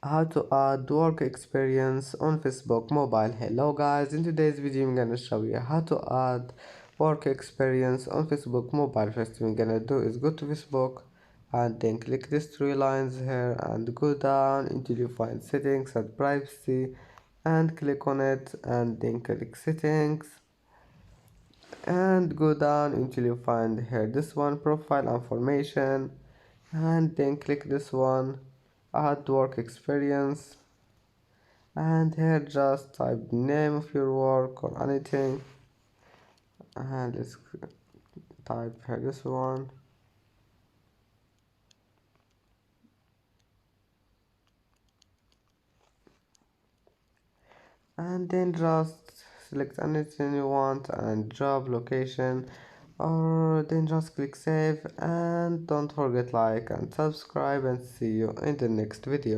How to add work experience on Facebook mobile. Hello guys, in today's video I'm gonna show you how to add work experience on Facebook mobile. First thing I'm gonna do is go to Facebook and then click these three lines here and go down until you find settings and privacy and click on it and then click settings and go down until you find here this one, profile information, and then click this one, add work experience, and here just type the name of your work or anything, and let's type here this one, and then just select anything you want and job location, or then just click save, and don't forget like and subscribe, and see you in the next video.